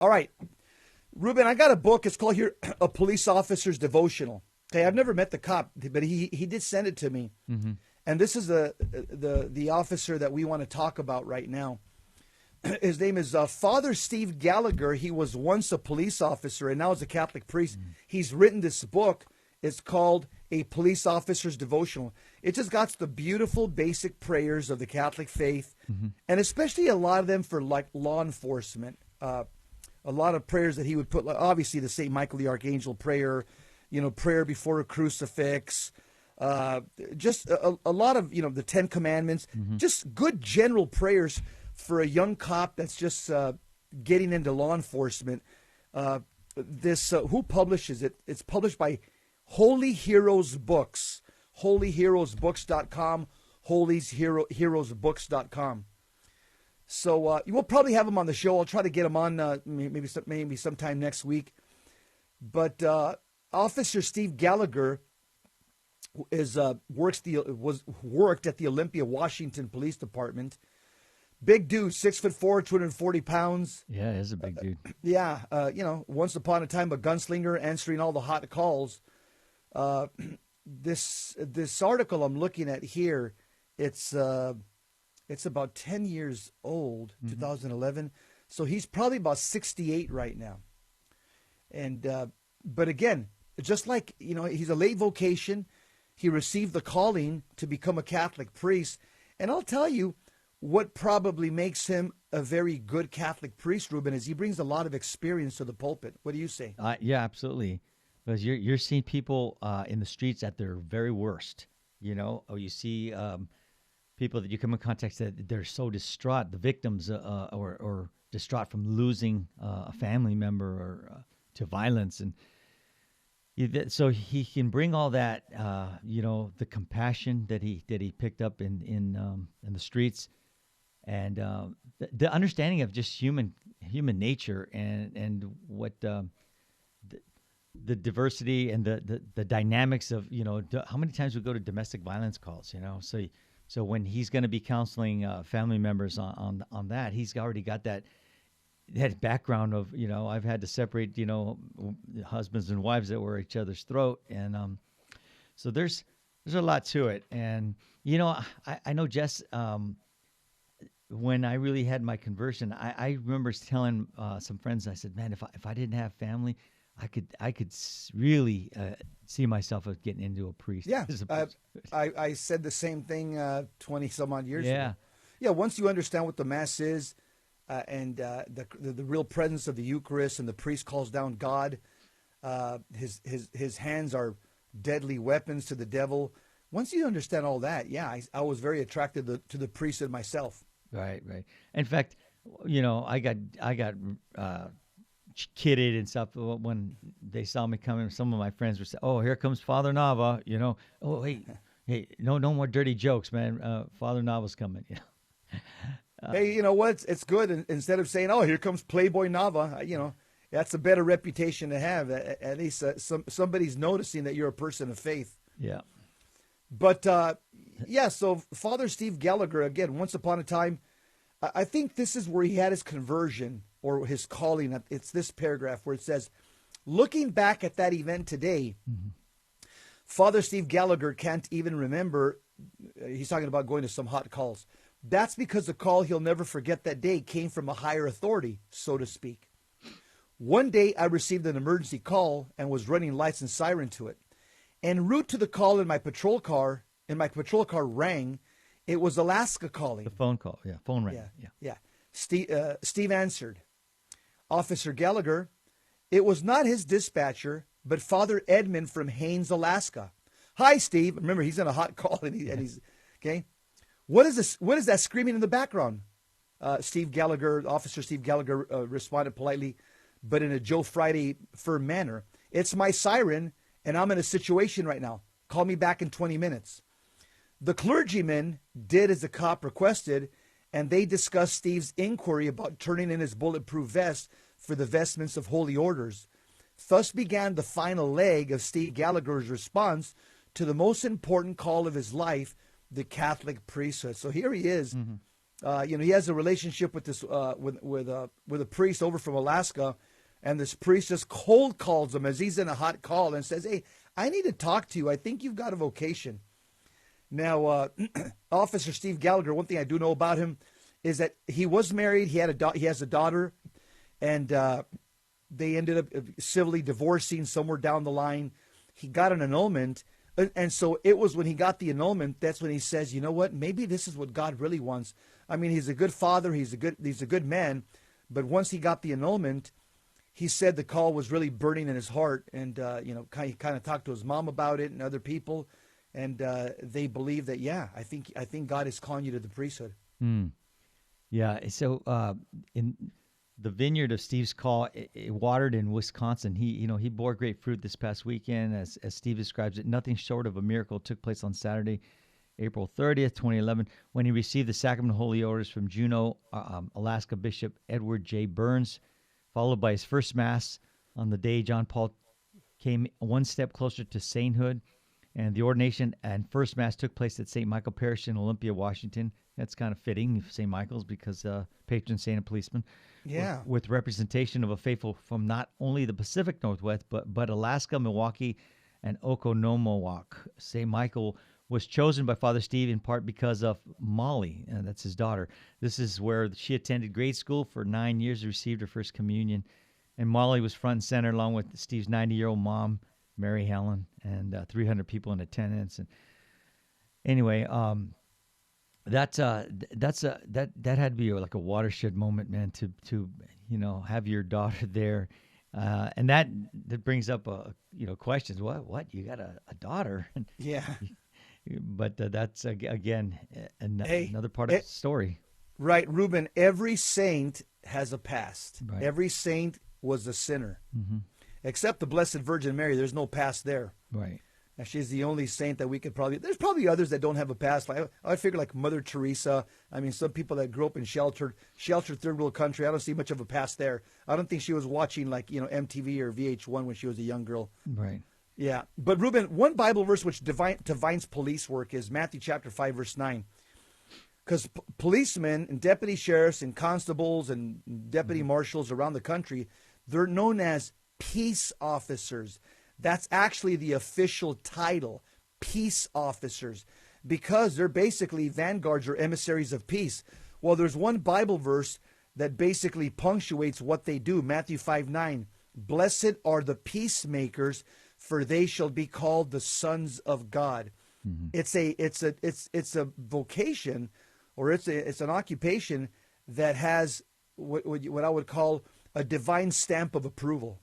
All right, Ruben, I got a book. It's called here, A Police Officer's Devotional. Okay, I've never met the cop, but he did send it to me. Mm-hmm. And this is the officer that we want to talk about right now. His name is Father Steve Gallagher. He was once a police officer and now is a Catholic priest. Mm-hmm. He's written this book. It's called A Police Officer's Devotional. It just got the beautiful basic prayers of the Catholic faith, mm-hmm. and especially a lot of them for like law enforcement. A lot of prayers that he would put, like, obviously the St. Michael the Archangel prayer, prayer before a crucifix, just a lot of, the 10 Commandments, mm-hmm. just good general prayers for a young cop that's just getting into law enforcement. Who publishes it? It's published by Holy Heroes Books, holyheroesbooks.com, holyheroesbooks.com. So we'll probably have him on the show. I'll try to get him on maybe sometime next week. But Officer Steve Gallagher worked at the Olympia, Washington Police Department. Big dude, 6'4", 240 pounds. Yeah, he's a big dude. Once upon a time a gunslinger answering all the hot calls. This article I'm looking at here, it's about 10 years old, mm-hmm. 2011. So he's probably about 68 right now. And but again, just like, he's a late vocation. He received the calling to become a Catholic priest. And I'll tell you what probably makes him a very good Catholic priest, Ruben, is he brings a lot of experience to the pulpit. What do you say? Yeah, absolutely. Because you're seeing people in the streets at their very worst, or you see people that you come in contact that they're so distraught, the victims or distraught from losing a family member or to violence. And so he can bring all that, the compassion that he picked up in the streets, and the understanding of just human nature and what the diversity and the dynamics of, how many times we go to domestic violence calls, so when he's going to be counseling family members on that, he's already got that background of, I've had to separate, husbands and wives that were at each other's throat. And so there's a lot to it. And, I know, Jess, when I really had my conversion, I remember telling some friends, I said, man, if I didn't have family, I could really see myself as getting into a priest. Yeah, I said the same thing 20 some odd years ago. Yeah, once you understand what the Mass is, and the real presence of the Eucharist, and the priest calls down God, his hands are deadly weapons to the devil. Once you understand all that, I was very attracted to the priesthood myself. Right. In fact, I got kidded and stuff when they saw me coming. Some of my friends would say, "Oh, here comes Father Nava." Oh, hey, no more dirty jokes, man. Father Nava's coming. Hey, you know what? It's good. Instead of saying, "Oh, here comes Playboy Nava," that's a better reputation to have. At least somebody's noticing that you're a person of faith. Yeah. But so Father Steve Gallagher, again, once upon a time, I think this is where he had his conversion or his calling. It's this paragraph where it says, looking back at that event today, mm-hmm. Father Steve Gallagher can't even remember. He's talking about going to some hot calls. That's because the call he'll never forget that day came from a higher authority, so to speak. One day I received an emergency call and was running lights and siren to it. En route to the call in my patrol car rang. It was Alaska calling. The phone call, phone rang. Yeah. Steve answered. Officer Gallagher, it was not his dispatcher, but Father Edmund from Haines, Alaska. Hi, Steve. Remember, he's in a hot call, and he's okay. What is this? What is that screaming in the background? Officer Steve Gallagher responded politely, but in a Joe Friday firm manner. It's my siren, and I'm in a situation right now. Call me back in 20 minutes. The clergyman did as the cop requested, and they discussed Steve's inquiry about turning in his bulletproof vest for the vestments of holy orders. Thus began the final leg of Steve Gallagher's response to the most important call of his life, the Catholic priesthood. So here he is, mm-hmm. He has a relationship with this with a priest over from Alaska, and this priest just cold calls him as he's in a hot call and says, "Hey, I need to talk to you. I think you've got a vocation." Now, Officer Steve Gallagher, one thing I do know about him is that he was married. He has a daughter, and they ended up civilly divorcing somewhere down the line. He got an annulment. And so it was when he got the annulment, that's when he says, you know what, maybe this is what God really wants. I mean, he's a good father, he's a good man, but once he got the annulment, he said the call was really burning in his heart, and he kind of talked to his mom about it and other people, and they believe that, I think God is calling you to the priesthood. Yeah, so in the vineyard of Steve's call, it watered in Wisconsin. He bore great fruit this past weekend, as Steve describes it. Nothing short of a miracle took place on Saturday, April 30th, 2011, when he received the sacrament of holy orders from Juneau, Alaska Bishop Edward J. Burns, followed by his first mass on the day John Paul came one step closer to sainthood. And the ordination and first mass took place at St. Michael Parish in Olympia, Washington. That's kind of fitting, St. Michael's, because patron saint of policemen. Yeah. With representation of a faithful from not only the Pacific Northwest, but Alaska, Milwaukee, and Oconomowoc. St. Michael was chosen by Father Steve in part because of Molly, and that's his daughter. This is where she attended grade school for 9 years, received her first communion. And Molly was front and center along with Steve's 90-year-old mom, Mary Helen, and 300 people in attendance. And anyway, that had to be like a watershed moment, man, to have your daughter there, and that brings up questions. What you got a daughter? Yeah, but that's again another part of the story. Right, Ruben. Every saint has a past. Right. Every saint was a sinner, except the Blessed Virgin Mary. There's no past there. Right. And she's the only saint that we could there's probably others that don't have a past. Like I figure like Mother Teresa. I mean, some people that grew up in sheltered third world country. I don't see much of a past there. I don't think she was watching MTV or VH1 when she was a young girl. Right. Yeah. But Ruben, one Bible verse which defines police work is Matthew chapter 5, verse 9. Because policemen and deputy sheriffs and constables and deputy marshals around the country, they're known as peace officers. That's actually the official title, peace officers, because they're basically vanguards or emissaries of peace. Well, there's one Bible verse that basically punctuates what they do. Matthew 5:9. Blessed are the peacemakers, for they shall be called the sons of God. It's a vocation, or it's an occupation that has what I would call a divine stamp of approval.